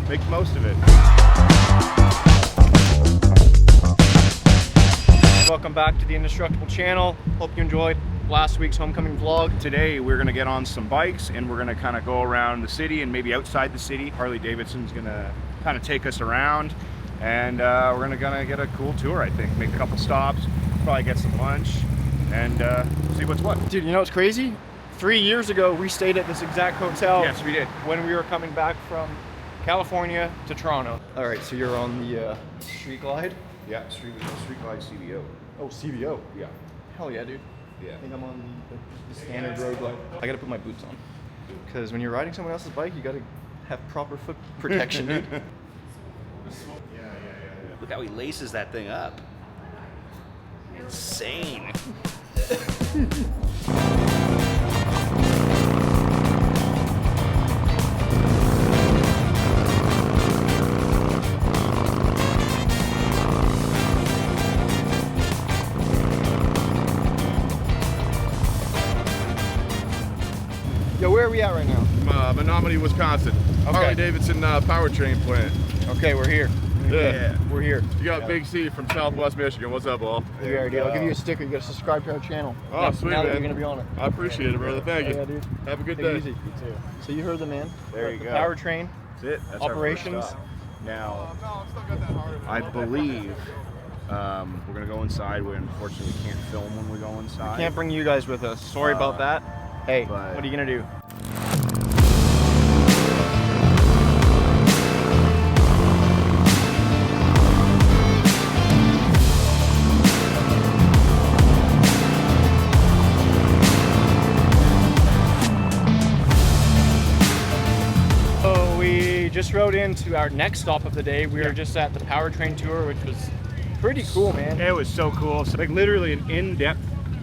make the most of it. Welcome back to the Indestructible channel. Hope you enjoyed last week's homecoming vlog. Today we're gonna get on some bikes and we're gonna kind of go around the city and maybe outside the city. Harley Davidson's gonna kind of take us around, and we're gonna get a cool tour, I think. Make a couple stops, probably get some lunch, and see what's what. Dude, you know what's crazy? 3 years ago, we stayed at this exact hotel. Yes, we did. When we were coming back from California to Toronto. All right, so you're on the Street Glide? Yeah, Street Glide CVO. Oh, CVO. Yeah. Hell yeah, dude. Yeah. I think I'm on the standard road glide. I gotta put my boots on. Because when you're riding someone else's bike, you gotta have proper foot protection, dude. Look how he laces that thing up. Insane. Yo, where are we at right now? Menominee, Wisconsin. Okay. Harley Davidson Powertrain plant. Okay, we're here. Yeah. We're here. You got Big C from Southwest Michigan. What's up, all? You already did. I'll give you a sticker. You gotta subscribe to our channel. Oh, now, sweet, now that man. you're gonna be on it. I appreciate it, brother. Thank you. Yeah, dude. Have a good Take day. it easy. So you heard the man. There you The go. Powertrain. That's it. That's our first Operations. stop. Now, I believe we're gonna go inside. We unfortunately can't film when we go inside. Can't bring you guys with us. Sorry about that. Hey, but- what are you gonna do? Just rode into our next stop of the day. We were just at the Powertrain tour, which was pretty cool, man. It was so cool. So, like, literally an in-depth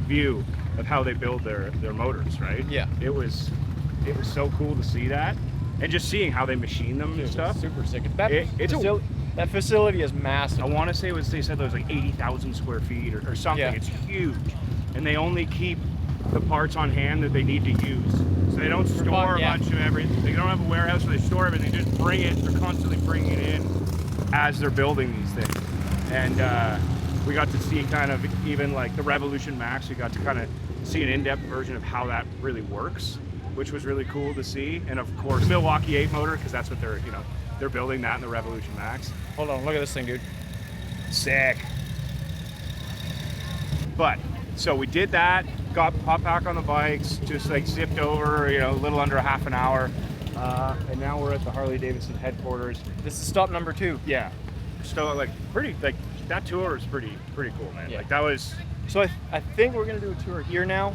view of how they build their motors, right? Yeah. It was so cool to see that, and just seeing how they machine them and stuff. Super sick. That facility is massive. I want to say they said there was like 80,000 square feet or something. Yeah. It's huge, and they only keep the parts on hand that they need to use. So they don't store a bunch of everything. They don't have a warehouse where they store everything. They just bring it. They're constantly bringing it in as they're building these things. And we got to see kind of even like the Revolution Max. We got to kind of see an in-depth version of how that really works, which was really cool to see. And of course, the Milwaukee 8 motor, because that's what they're building that in the Revolution Max. Hold on, look at this thing, dude. Sick. But so we did that, hopped back on the bikes, just like zipped over, a little under a half an hour, and now we're at the Harley Davidson headquarters. This is stop number 2. Yeah, so that tour is pretty cool, man. Yeah. Like that was. So I think we're gonna do a tour here now.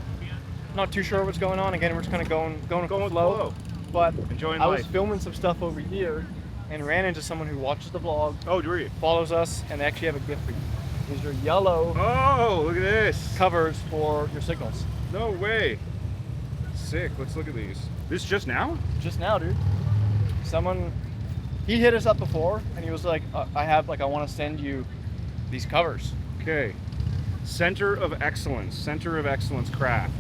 Not too sure what's going on. Again, we're just kind of going with the flow. But Enjoying I was life. filming some stuff over here and ran into someone who watches the vlog, Oh, do you? follows us, and they actually have a gift for you. These are yellow Oh, look at this. covers for your signals. No way. Sick. Let's look at these. This just now? Just now, dude. He hit us up before, and he was like, I want to send you these covers. Okay. Center of Excellence Craft.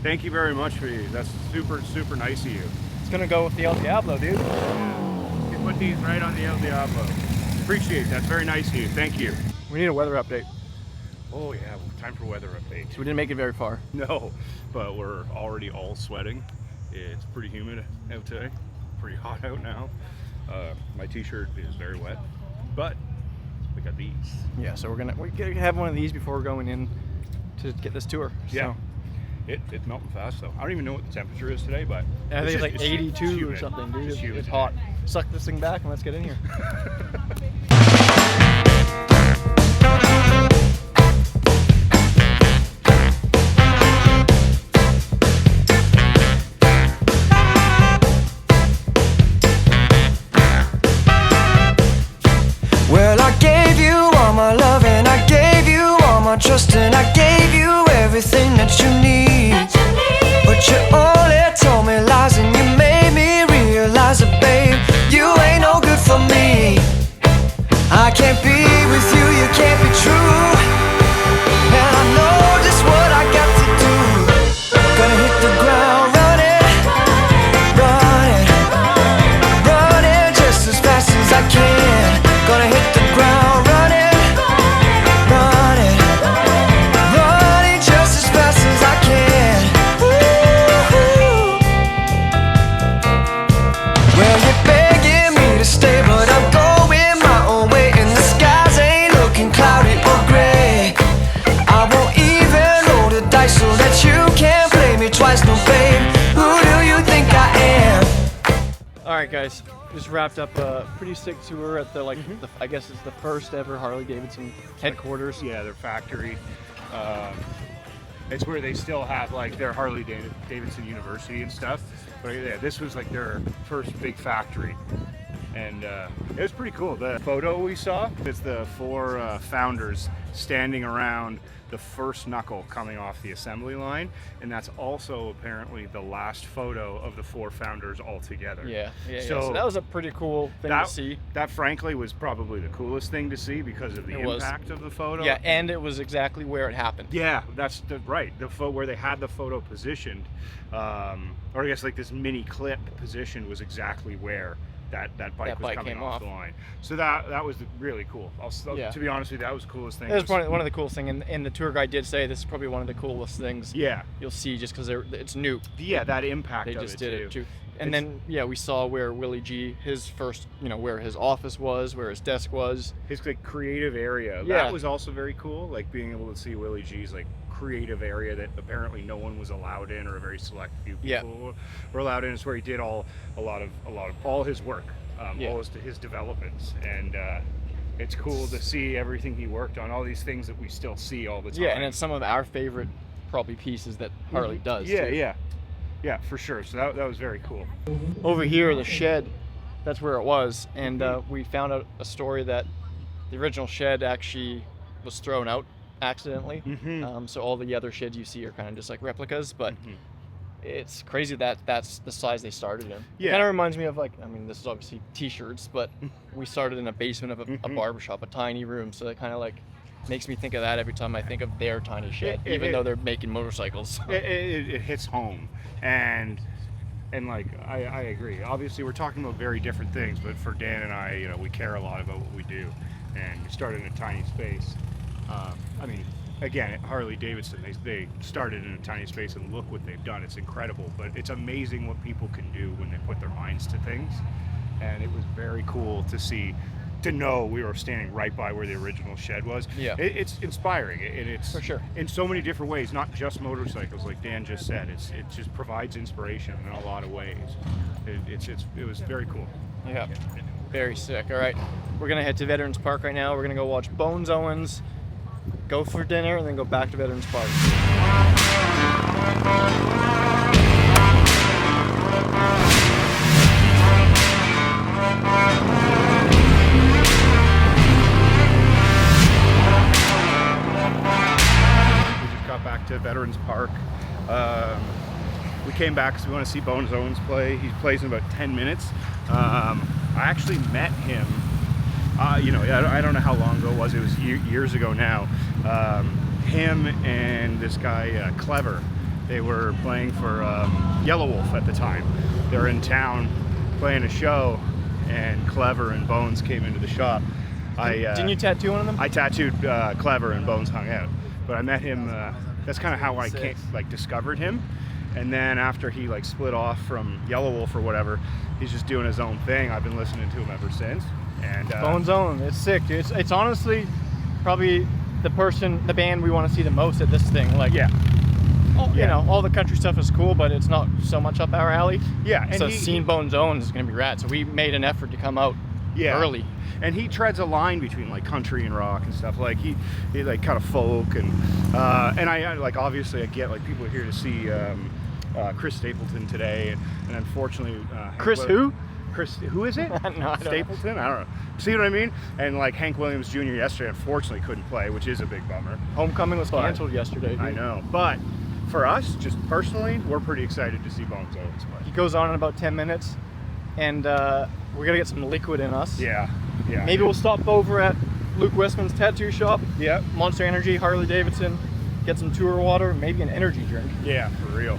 Thank you very much for you. That's super, super nice of you. It's gonna go with the El Diablo, dude. You put these right on the El Diablo. Appreciate it. That's very nice of you. Thank you. We need a weather update. Oh yeah, time for weather update. So we didn't make it very far. No, but we're already all sweating. It's pretty humid out today. Pretty hot out now. My t-shirt is very wet, but we got these. Yeah, so we're gonna have one of these before we're going in to get this tour. Yeah. So, It's melting fast though. I don't even know what the temperature is today, but I think it's like 82 or humid. something, dude. It's humid It's today. hot. Suck this thing back and let's get in here. Well, I gave you all my love and I gave you all my trust and I gave you everything that you need. But you only told me lies and you made me realize that, babe, you ain't no good for me. I can't be with you, you can't be true. right, guys, just wrapped up a pretty sick tour at the I guess it's the first ever Harley Davidson headquarters. Yeah, their factory. It's where they still have like their Harley Davidson University and stuff. But yeah, this was like their first big factory. And it was pretty cool. The photo we saw, it's the 4 founders standing around the first knuckle coming off the assembly line, and that's also apparently the last photo of the 4 founders all together. Yeah. So that was a pretty cool thing to see. That frankly was probably the courest thing to see because of the impact of the photo. Yeah, and it was exactly where it happened. Yeah, that's right. The where they had the photo positioned, or I guess like this mini clip position was exactly where that bike was coming off the line. So that was really cool. To be honest with you, that was the coolest thing. It was one of the coolest things, and the tour guide did say this is probably one of the coolest things. Yeah, you'll see just because it's new. Yeah, that impact. They of just it did too. it too. And then we saw where Willie G, his first, where his office was, where his desk was, his like creative area. Yeah. That was also very cool. Like being able to see Willie G's like creative area that apparently no one was allowed in, or a very select few people were allowed in. It's where he did a lot of all his work. All his developments, and it's cool to see everything he worked on, all these things that we still see all the time. Yeah, and it's some of our favorite probably pieces that Harley does. Yeah, for sure. So that was very cool. Over here, the shed, that's where it was, and we found out a story that the original shed actually was thrown out accidentally. So all the other sheds you see are kind of just like replicas, but it's crazy that that's the size they started in. Yeah. It kind of reminds me of this is obviously t-shirts, but we started in a basement of a barbershop, a tiny room. So it kind of like makes me think of that every time I think of their tiny shed, even though they're making motorcycles. It hits home, and like I agree. Obviously, we're talking about very different things, but for Dan and I, we care a lot about what we do, and we started in a tiny space. Again, at Harley Davidson, they started in a tiny space, and look what they've done. It's incredible, but it's amazing what people can do when they put their minds to things. And it was very cool to know we were standing right by where the original shed was. Yeah. It's inspiring, and it's for sure in so many different ways, not just motorcycles, like Dan just said. It just provides inspiration in a lot of ways. It was very cool. Yeah, very sick. All right, we're gonna head to Veterans Park right now. We're gonna go watch Bones Owens, go for dinner, and then go back to Veterans Park. We just got back to Veterans Park. We came back because we want to see Bones Owens play. He plays in about 10 minutes. I actually met him. I don't know how long ago it was. It was years ago now. Him and this guy, Clever, they were playing for Yellow Wolf at the time. They were in town playing a show, and Clever and Bones came into the shop. Didn't you tattoo one of them? I tattooed Clever, and Bones hung out. But I met him. That's kind of how I discovered him. And then after he split off from Yellow Wolf or whatever, he's just doing his own thing. I've been listening to him ever since. And Bones Owens, it's sick, dude. It's honestly probably the band we want to see the most at this thing. All the country stuff is cool, but it's not so much up our alley. Yeah. And so seeing Bones Owens is going to be rad. So we made an effort to come out early. And he treads a line between country and rock and stuff. He kind of folk and I obviously I get people are here to see Chris Stapleton today, and unfortunately Chris who? Chris, who is it? No, Stapleton? I don't know. See what I mean? And Hank Williams Jr. yesterday unfortunately couldn't play, which is a big bummer. Homecoming was canceled yesterday. Dude. I know, but for us, just personally, we're pretty excited to see Bones Owens play. He goes on in about 10 minutes, and we're gonna get some liquid in us. Yeah. Maybe we'll stop over at Luke Westman's tattoo shop. Yep. Monster Energy, Harley Davidson, get some tour water, maybe an energy drink. Yeah, for real.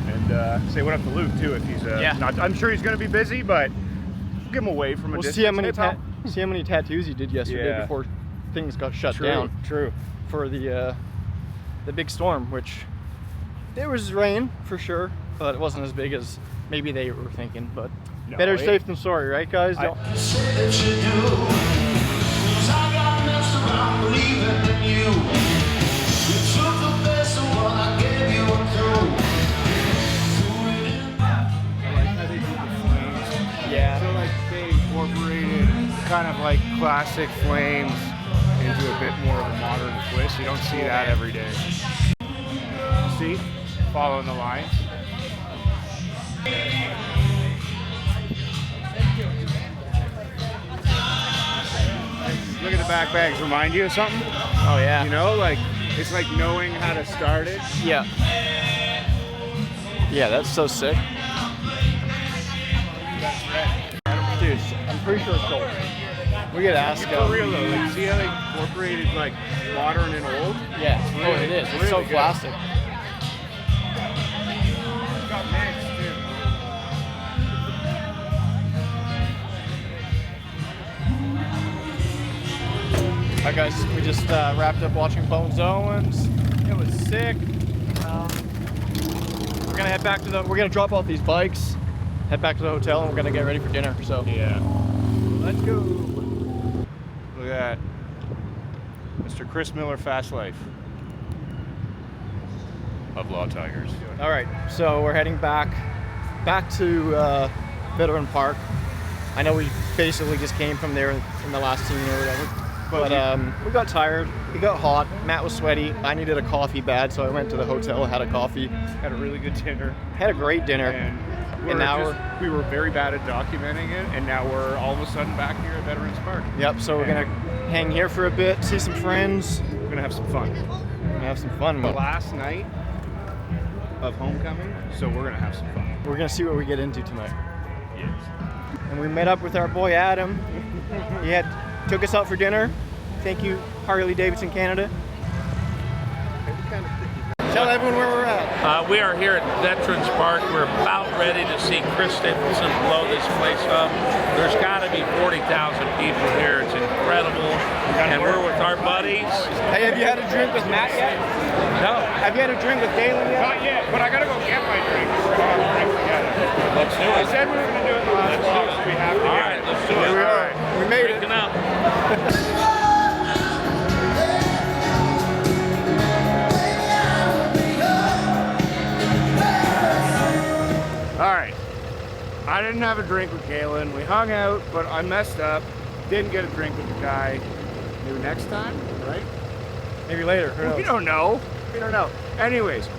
And say what up to Luke too if he's not. I'm sure he's going to be busy, but give him away from a distance. See how many tattoos he did yesterday before things got shut down. True. For the big storm, which there was rain for sure, but it wasn't as big as maybe they were thinking. But better safe than sorry, right, guys? like classic flames into a bit more of a modern twist. You don't see that every day. See? Following the lines. Look at the back bags. Remind you of something? Oh yeah. You know, like it's like knowing how to start it. Yeah. Yeah, that's so sick. Dude, I'm pretty sure it's gold. We gotta ask. For real though, like see how they incorporated like modern and old? Yeah. Really, it is. It's really so good. plastic. It's got mix too. Alright guys, we just wrapped up watching Bones Owens. It was sick. We're gonna head back to we're gonna drop off these bikes, head back to the hotel, and we're gonna get ready for dinner. So Yeah. Let's go. Look at that. Mr. Chris Miller, Fast Life. Of Law Tigers. alright, so we're heading back to Veteran Park. I know we basically just came from there in the last scene or whatever. But we got tired, it got hot, Matt was sweaty, I needed a coffee bad, so I went to the hotel, had a coffee. Had a really good dinner. Had a great dinner. And now we were very bad at documenting it, and now we're all of a sudden back here at Veterans Park. Yep, so we're gonna hang here for a bit, see some friends. We're gonna have some fun. We're gonna have some fun. The last night of Homecoming, so we're gonna have some fun. We're gonna see what we get into tonight. Yes. And we met up with our boy Adam. He took us out for dinner. Thank you, Harley Davidson Canada. Tell everyone where we're at. We are here at Veterans Park. We're about ready to see Chris Stapleton blow this place up. There's got to be 40,000 people here. It's incredible. And we're with our buddies. Hey, have you had a drink with Matt yet? No. Have you had a drink with Galen yet? Not yet, but I gotta go get my drink. We're gonna have a drink together. Let's do I it. said we were gonna do it in the last vlog, so we have to. All right, let's do it. Here we are. We made it. Drinking up. All right. I didn't have a drink with Galen. We hung out, but I messed up. Didn't get a drink with the guy. Maybe next time, right? Maybe later. Who knows? We don't know. We don't know. Anyways,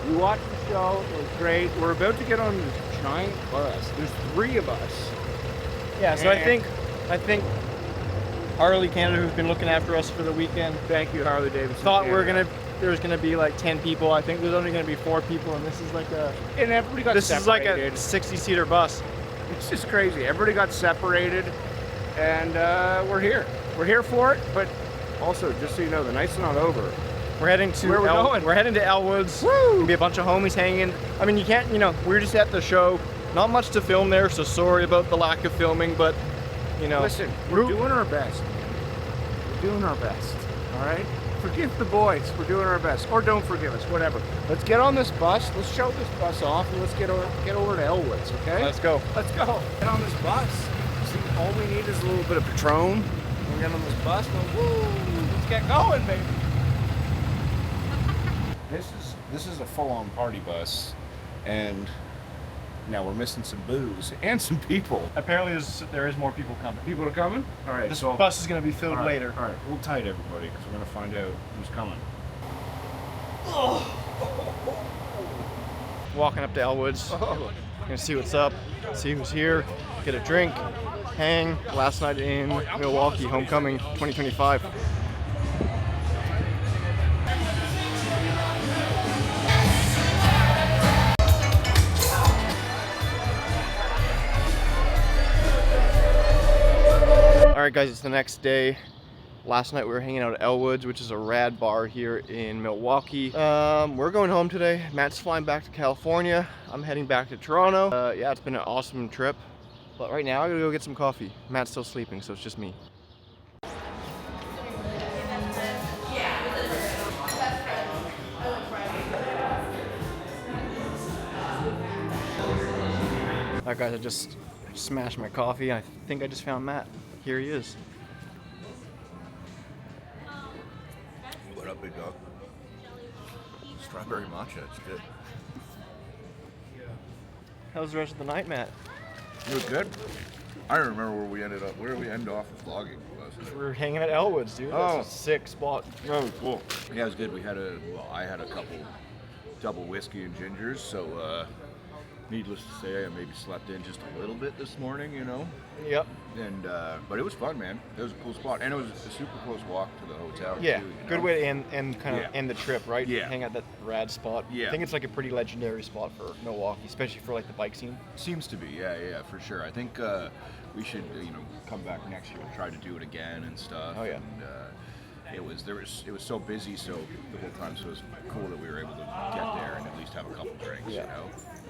we watched the show. It was great. We're about to get on this giant bus. There's 3 of us. Yeah, so I think Harley Canada, who's been looking after us for the weekend, Thank you, Harley Davidson. thought there's gonna be like 10 people. I think there's only gonna be 4 people, and this is like And everybody got this is like separated. a 60-seater bus. It's just crazy. Everybody got separated, and we're here. We're here for it, but also, just so you know, the night's not over. We're heading to Where we going? We're heading to Elwood's. Woo! Gonna be a bunch of homies hanging. I mean, you can't, we're just at the show. Not much to film there, so sorry about the lack of filming, but Listen, we're doing our best. We're doing our best, all right? Forgive the boys. We're doing our best. Or don't forgive us, whatever. Let's get on this bus. Let's show this bus off, and let's get over to Elwood's, okay? Let's go. Let's go. Get on this bus. See, all we need is a little bit of Patron. We'll get on this bus, and woo! Let's get going, baby. This is a full-on party bus, and now we're missing some booze and some people. Apparently, there is more people coming. People are coming? All right. This bus is gonna be filled all right, later. All right, hold tight, everybody, because we're gonna find out who's coming. Walking up to Elwood's. Gonna see what's up, see who's here, get a drink, hang. Last night in Milwaukee, Homecoming 2025. Alright guys, it's the next day. Last night we were hanging out at Elwood's, which is a rad bar here in Milwaukee. We're going home today. Matt's flying back to California. I'm heading back to Toronto. Yeah, it's been an awesome trip. But right now I gotta go get some coffee. Matt's still sleeping, so it's just me. Alright guys, I just smashed my coffee. I think I just found Matt. Here he is. What up, big dog? Strawberry matcha, it's good. How was the rest of the night, Matt? You were good? I don't remember where we ended up. Where we end off with vlogging. We were hanging at Elwood's, dude. That's a sick spot. Oh, cool. Yeah, it was good. I had a couple double whiskey and gingers, so needless to say, I maybe slept in just a little bit this morning, you know. Yep. And but it was fun, man. It was a cool spot, and it was a super close walk to the hotel. Yeah, too, you know? good way to end the trip, right? Yeah. Hang out that rad spot. Yeah. I think it's like a pretty legendary spot for Milwaukee, especially for like the bike scene. Seems to be, yeah, for sure. I think we should, come back next year and try to do it again and stuff. Oh, yeah. And it was so busy, so the whole time, so it was cool that we were able to get there and at least have a couple drinks, Yeah.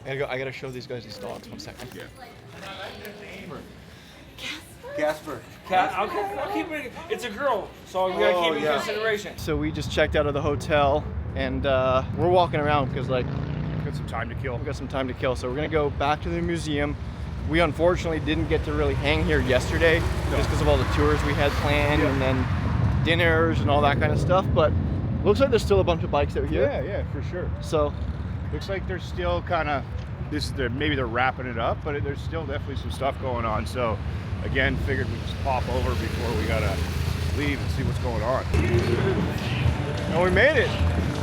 you know. I gotta show these guys these dogs. 1 second. Yeah. Casper. Okay, I'll keep it. It's a girl, so we gotta keep it in consideration. So we just checked out of the hotel, and we're walking around because like Got some time to kill. we got some time to kill. So we're gonna go back to the museum. We unfortunately didn't get to really hang here yesterday just because of all the tours we had planned and then dinners and all that kind of stuff. But looks like there's still a bunch of bikes out here. Yeah, for sure. So Looks like there's still kind of maybe they're wrapping it up, but there's still definitely some stuff going on. So again, figured we'd just pop over before we gotta leave and see what's going on. and we made it.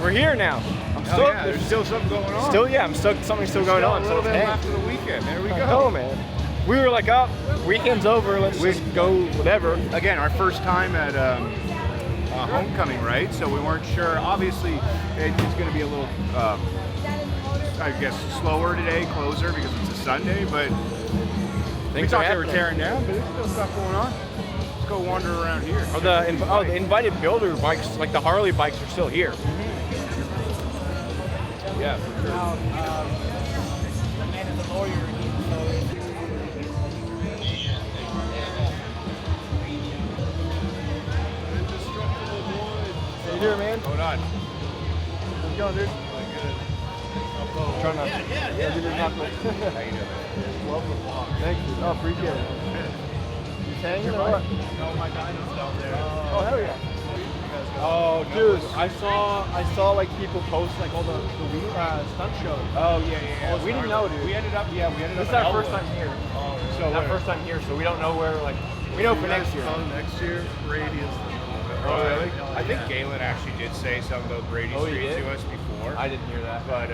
We're here now. I'm Oh, stoked. yeah, there's still something going on. I'm stoked. Something's still going on. A little So bit hey. left of the weekend. There we I go. know, man. We were like, oh, weekend's over. Let's just go whatever. Again, our first time at Homecoming, right? So we weren't sure. Obviously, it's going to be a little, I guess, slower today, closer because it's a Sunday. But we Things thought are they were happening. tearing down, but there's still stuff going on. Let's go wander around here. The invited builder bikes, like the Harley bikes, are still here. Yeah, for sure. The man is a lawyer. How you doing, man? Hold on. How's it going, dude? Trying not to. Yeah. Give your knuckle. How you doing? Love the vlog. Thank you. Oh, appreciate it. You hanging or what? No, my dino's down there. Oh, hell yeah. Oh, dude, I saw like people post like all the stunt shows. Oh, yeah. Oh, we didn't know, dude. We ended up This is at our Elwood. first time here. So Our first time here, so we don't know where, like, we know for next year. Next year, Brady is. Oh, really? I think Galen actually did say something about Brady Oh, he Street did? to us before. I didn't hear that. But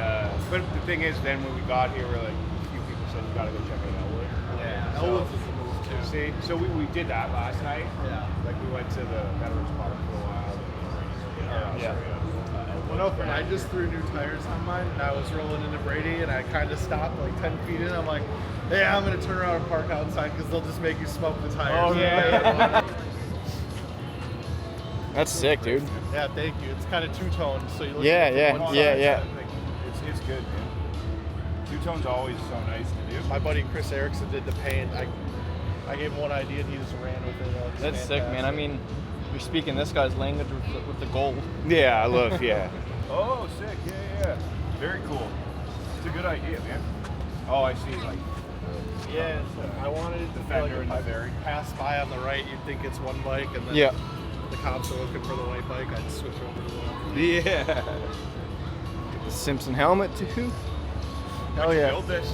the thing is, then when we got here, we're like, a few people said we gotta go check out Elwood. Yeah, So- Elwood's is the move too. See, so we did that last night. Yeah. Like we went to the Veterans Park for a while. Yeah. I just threw new tires on mine, and I was rolling into Brady, and I kind of stopped like 10 feet in. I'm like, hey, I'm gonna turn around and park outside because they'll just make you smoke the tires. Oh, yeah. That's sick, dude. Yeah, thank you. It's kind of two-toned, so you look Yeah, at it from yeah, one yeah, side. yeah. It's good, man. Two-tone's always so nice to do. My buddy Chris Erickson did the paint. I gave him one idea, and he just ran with it. It's That's sick, man. I fantastic. mean, you're speaking this guy's language with the gold. Yeah, I love, yeah. Oh, sick, yeah. Very cool. It's a good idea, man. Oh, I see, like, Yeah, I wanted it to feel like Defender and if the I Barry. passed by on the right, you'd think it's one bike, and then Yeah. the cops are looking for the white bike, I'd switch over to the one. yeah. The Simpson helmet, too. Hell Where'd you yeah. build this?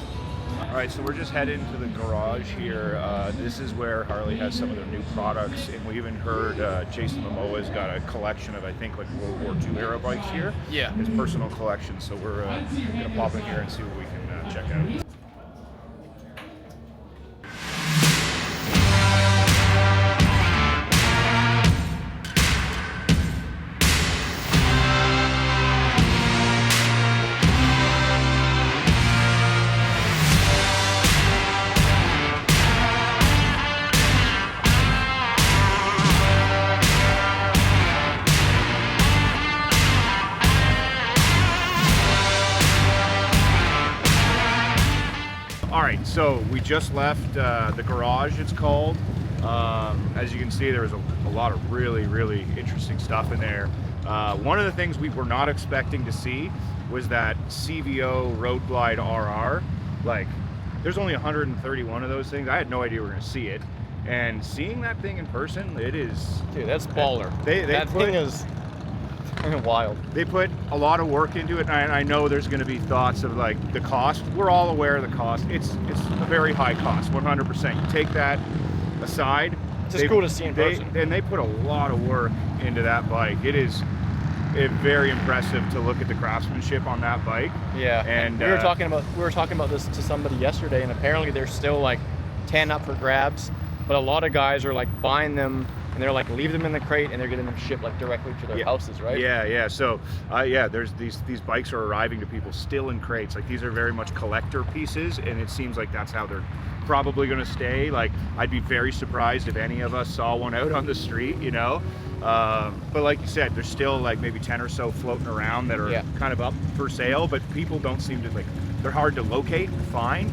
All right, so we're just heading to the garage here. This is where Harley has some of their new products, and we even heard Jason Momoa's got a collection of, I think, like World War II era bikes here. Yeah. His personal collection. So we're gonna pop in here and see what we can check out. All right, so we just left the garage, it's called. As you can see, there was a lot of really interesting stuff in there. One of the things we were not expecting to see was that CVO Road Glide RR. Like, there's only 131 of those things. I had no idea we were gonna see it. And seeing that thing in person, it is... Dude, that's baller. They that put- thing is. Wild. They put a lot of work into it, and I know there's going to be thoughts of like the cost. We're all aware of the cost. It's a very high cost, 100%. You take that aside. It's just cool to see in person. And they put a lot of work into that bike. It is very impressive to look at the craftsmanship on that bike. Yeah, and we were talking about this to somebody yesterday, and apparently they're still like 10 up for grabs, but a lot of guys are like buying them and they're like leave them in the crate and they're getting them shipped like directly to their houses, right? Yeah. So there's these bikes are arriving to people still in crates. Like these are very much collector pieces, and it seems like that's how they're probably going to stay. Like I'd be very surprised if any of us saw one out on the street, you know. But like you said, there's still like maybe 10 or so floating around that are kind of up for sale, but people don't seem to they're hard to locate and find.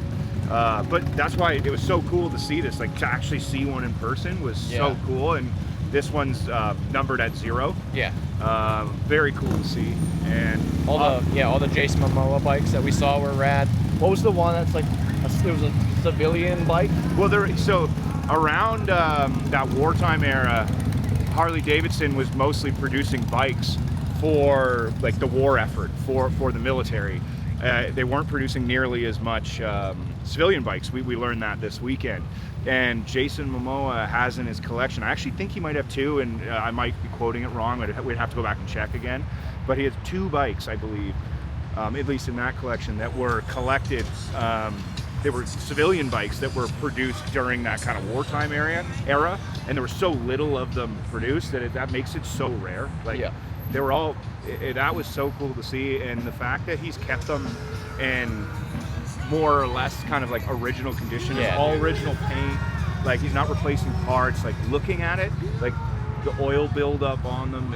But that's why it was so cool to see this, like to actually see one in person was so cool. And this one's numbered at 0. Yeah. Very cool to see. And all the Jason Momoa bikes that we saw were rad. What was the one that's like it was a civilian bike? Well, so around that wartime era, Harley Davidson was mostly producing bikes for like the war effort for the military. They weren't producing nearly as much civilian bikes. We learned that this weekend. And Jason Momoa has in his collection, I actually think he might have 2, and I might be quoting it wrong, we'd have to go back and check again. But he has 2 bikes, I believe, at least in that collection, that were collected. They were civilian bikes that were produced during that kind of wartime era, and there were so little of them produced that makes it so rare. They were all, that was so cool to see, and the fact that he's kept them in more or less kind of like original condition, it's all original paint, like he's not replacing parts, like looking at it, like the oil buildup on them,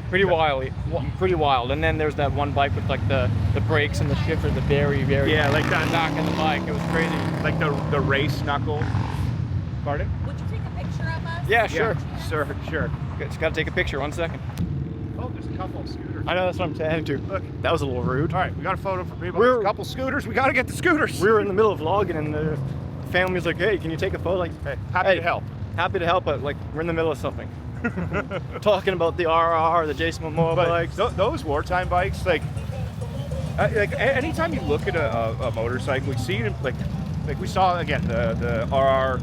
pretty wild. And then there's that one bike with like the brakes and the shifter, the very like that back of the bike. It was crazy. Like the race knuckle. Pardon? Would you take a picture of us? Yeah, sure. Sure. Just gotta take a picture. 1 second. Oh, there's a couple of scooters. I know, that's what I'm saying too. Look, that was a little rude. All right, we got a photo for people. There's a couple scooters. We got to get the scooters. We were in the middle of vlogging, and the family was like, "Hey, can you take a photo?" Like, happy to help. Happy to help, but like we're in the middle of something. Talking about the RR, the Jason Momoa bikes. Those wartime bikes, like anytime you look at a motorcycle, we see it like we saw again the RR,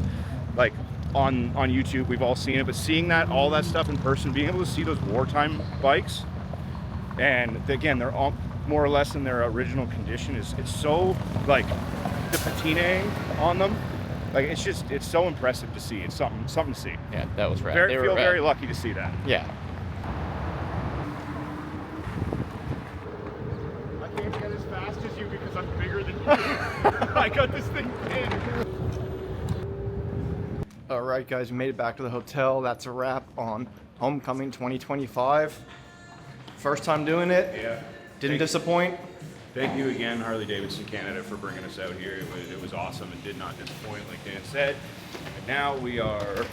like on YouTube, we've all seen it, but seeing all that stuff in person, being able to see those wartime bikes, and again, they're all more or less in their original condition. It's so like the patina on them. Like it's so impressive to see. It's something to see. Yeah, that was rad. Feel very lucky to see that. Yeah. I can't get as fast as you because I'm bigger than you. I got this thing pinned. All right, guys, we made it back to the hotel. That's a wrap on Homecoming 2025. First time doing it. Yeah. Didn't disappoint. Thank you again, Harley Davidson Canada, for bringing us out here. It was awesome. It did not disappoint, like Dan said. And now we are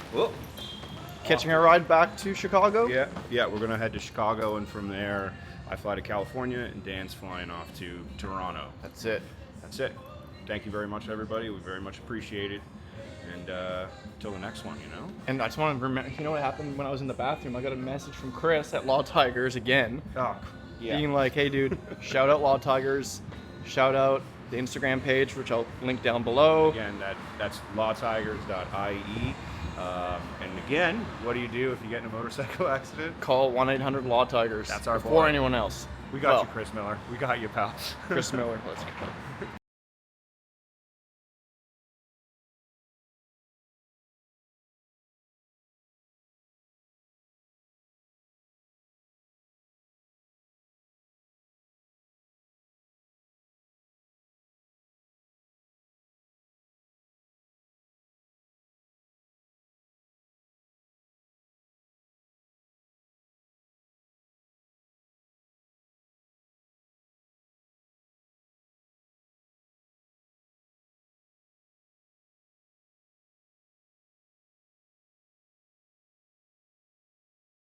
catching a ride back to Chicago. Yeah. We're gonna head to Chicago, and from there, I fly to California, and Dan's flying off to Toronto. That's it. Thank you very much, everybody. We very much appreciate it. And until the next one, you know. And I just want to remember, you know what happened when I was in the bathroom? I got a message from Chris at Law Tigers again. Being like, hey dude, shout out Law Tigers, shout out the Instagram page, which I'll link down below. Again, that's lawtigers.ie. And again, what do you do if you get in a motorcycle accident? Call 1-800-LAW-TIGERS. That's our before boy. anyone else. We got you, Chris Miller. We got you, pal. Chris Miller. Let's go.